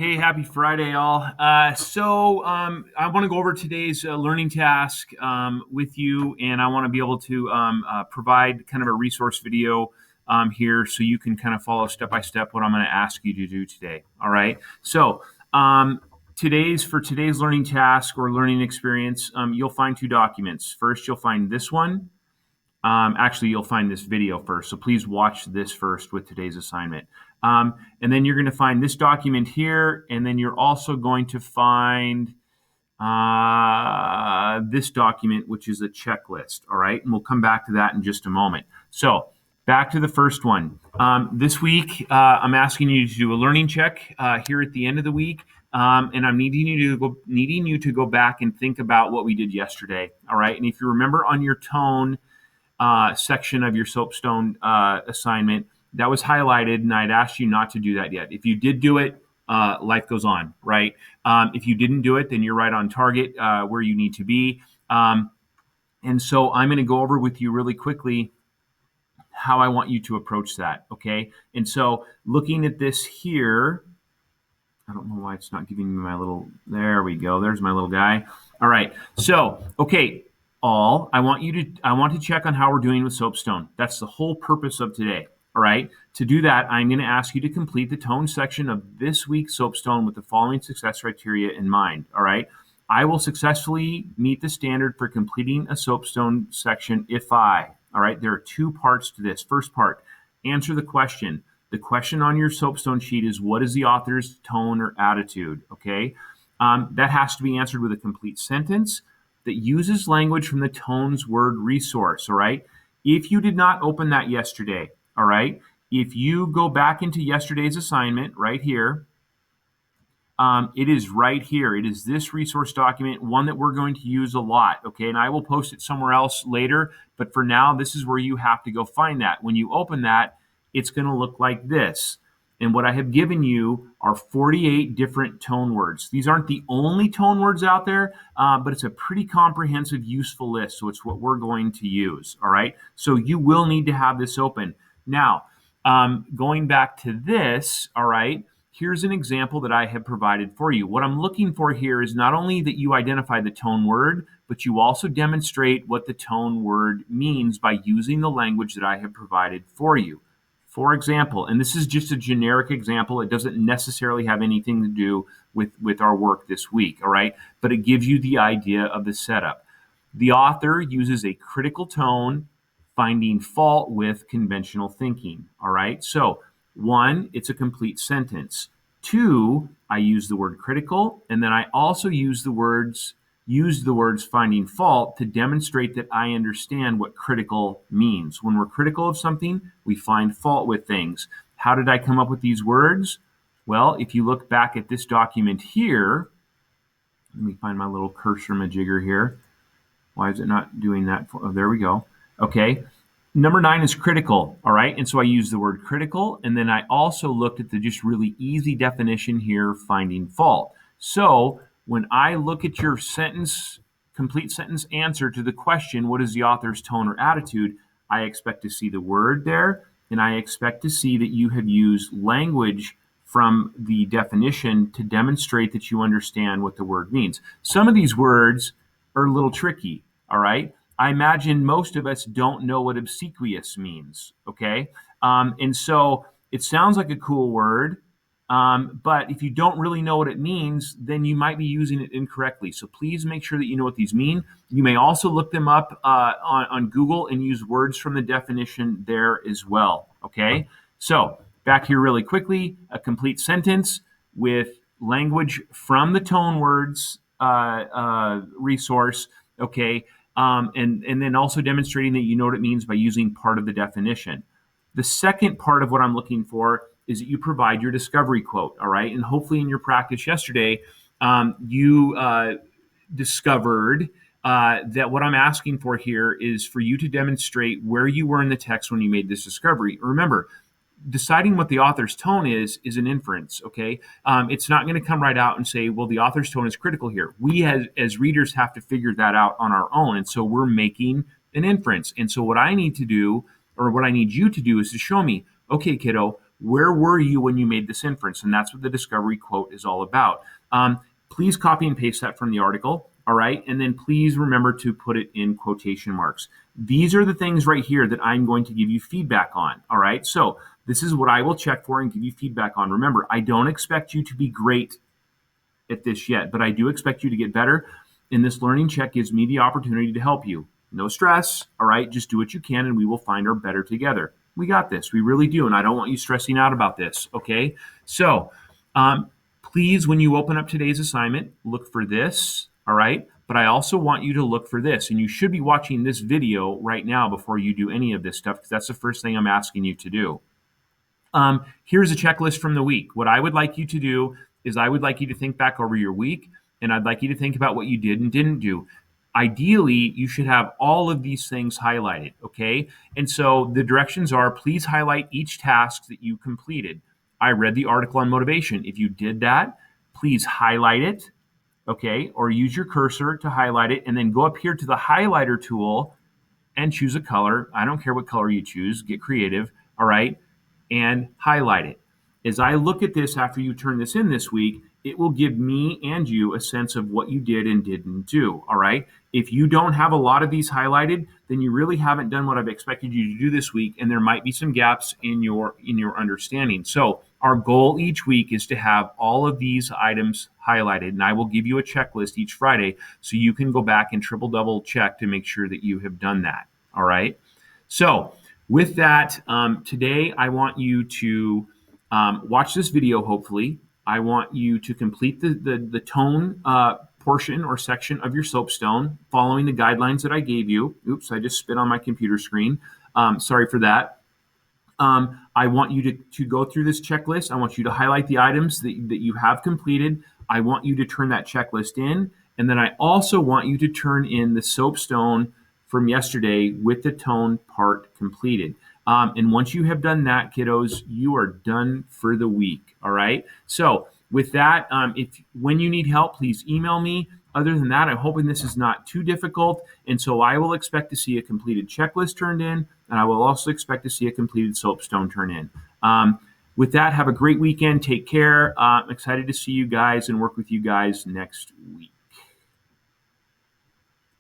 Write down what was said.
Hey, happy Friday, all. I want to go over today's learning task with you, and I want to be able to provide kind of a resource video here so you can kind of follow step by step what I'm going to ask you to do today. All right. Today's learning task or learning experience, you'll find two documents. First, you'll find this one. Actually, you'll find this video first. So please watch this first with today's assignment. And then you're going to find this document here. And then you're also going to find this document, which is a checklist. All right. And we'll come back to that in just a moment. So back to the first one. This week, I'm asking you to do a learning check here at the end of the week. And I'm needing you to go back and think about what we did yesterday. All right. And if you remember on your tone section of your soapstone assignment, that was highlighted, and I'd asked you not to do that yet. If you did do it, life goes on, right? If you didn't do it, then you're right on target where you need to be. And so I'm going to go over with you really quickly how I want you to approach that, okay? And so looking at this here, I don't know why it's not giving me my little, there we go. There's my little guy. All right. So, okay. I want to check on how we're doing with soapstone. That's the whole purpose of today. All right. To do that, I'm going to ask you to complete the tone section of this week's soapstone with the following success criteria in mind. All right. I will successfully meet the standard for completing a soapstone section if all right, there are two parts to this. First part, answer the question. The question on your soapstone sheet is, what is the author's tone or attitude? Okay. That has to be answered with a complete sentence that uses language from the Tones Word resource, all right? If you did not open that yesterday, all right, if you go back into yesterday's assignment right here, it is right here. It is this resource document, one that we're going to use a lot, okay? And I will post it somewhere else later, but for now, this is where you have to go find that. When you open that, it's going to look like this. And what I have given you are 48 different tone words. These aren't the only tone words out there, but it's a pretty comprehensive, useful list. So it's what we're going to use. All right. So you will need to have this open. Now, going back to this, all right, here's an example that I have provided for you. What I'm looking for here is not only that you identify the tone word, but you also demonstrate what the tone word means by using the language that I have provided for you. For example, and this is just a generic example, it doesn't necessarily have anything to do with our work this week, all right? But it gives you the idea of the setup. The author uses a critical tone, finding fault with conventional thinking, all right? So, one, it's a complete sentence. Two, I use the word critical, and then I also use the words finding fault to demonstrate that I understand what critical means. When we're critical of something, we find fault with things. How did I come up with these words? Well, if you look back at this document here, let me find my little cursor majigger here. Why is it not doing that? Oh, there we go. Okay. Number 9 is critical, all right? And so I use the word critical, and then I also looked at the just really easy definition here, finding fault. So when I look at your complete sentence answer to the question, what is the author's tone or attitude, I expect to see the word there, and I expect to see that you have used language from the definition to demonstrate that you understand what the word means. Some of these words are a little tricky, all right? I imagine most of us don't know what obsequious means, okay? And so it sounds like a cool word, but if you don't really know what it means, then you might be using it incorrectly. So please make sure that you know what these mean. You may also look them up on Google and use words from the definition there as well, okay? So back here really quickly, a complete sentence with language from the tone words resource, okay? And then also demonstrating that you know what it means by using part of the definition. The second part of what I'm looking for is that you provide your discovery quote, all right? And hopefully in your practice yesterday, you discovered that what I'm asking for here is for you to demonstrate where you were in the text when you made this discovery. Remember, deciding what the author's tone is an inference, okay? It's not going to come right out and say, well, the author's tone is critical here. We as readers have to figure that out on our own, and so we're making an inference. And so what I need to do, or what I need you to do, is to show me, okay, kiddo, Where were you when you made this inference? And that's what the discovery quote is all about. Please copy and paste that from the article. All right. And then please remember to put it in quotation marks. These are the things right here that I'm going to give you feedback on. All right. So this is what I will check for and give you feedback on. Remember, I don't expect you to be great at this yet, but I do expect you to get better. And this learning check gives me the opportunity to help you. No stress. All right. Just do what you can and we will find our better together. We got this. We really do. And I don't want you stressing out about this. Okay. So, please, when you open up today's assignment, look for this. All right. But I also want you to look for this. And you should be watching this video right now before you do any of this stuff, because that's the first thing I'm asking you to do. Here's a checklist from the week. What I would like you to do is I would like you to think back over your week, and I'd like you to think about what you did and didn't do. Ideally, you should have all of these things highlighted, okay? And so the directions are, please highlight each task that you completed. I read the article on motivation. If you did that, please highlight it, okay? Or use your cursor to highlight it, and then go up here to the highlighter tool and choose a color. I don't care what color you choose. Get creative, all right? And highlight it. As I look at this after you turn this in this week, it will give me and you a sense of what you did and didn't do. All right. If you don't have a lot of these highlighted, then you really haven't done what I've expected you to do this week, and there might be some gaps in your understanding. So our goal each week is to have all of these items highlighted, and I will give you a checklist each Friday so you can go back and triple double check to make sure that you have done that. All right. So with that, today I want you to watch this video, hopefully. I want you to complete the tone portion or section of your soapstone following the guidelines that I gave you. Oops, I just spit on my computer screen. Sorry for that. I want you to go through this checklist. I want you to highlight the items that you have completed. I want you to turn that checklist in. And then I also want you to turn in the soapstone from yesterday with the tone part completed. And once you have done that, kiddos, you are done for the week. All right. So with that, when you need help, please email me. Other than that, I'm hoping this is not too difficult. And so I will expect to see a completed checklist turned in, and I will also expect to see a completed soapstone turned in. With that, have a great weekend. Take care. I'm excited to see you guys and work with you guys next week.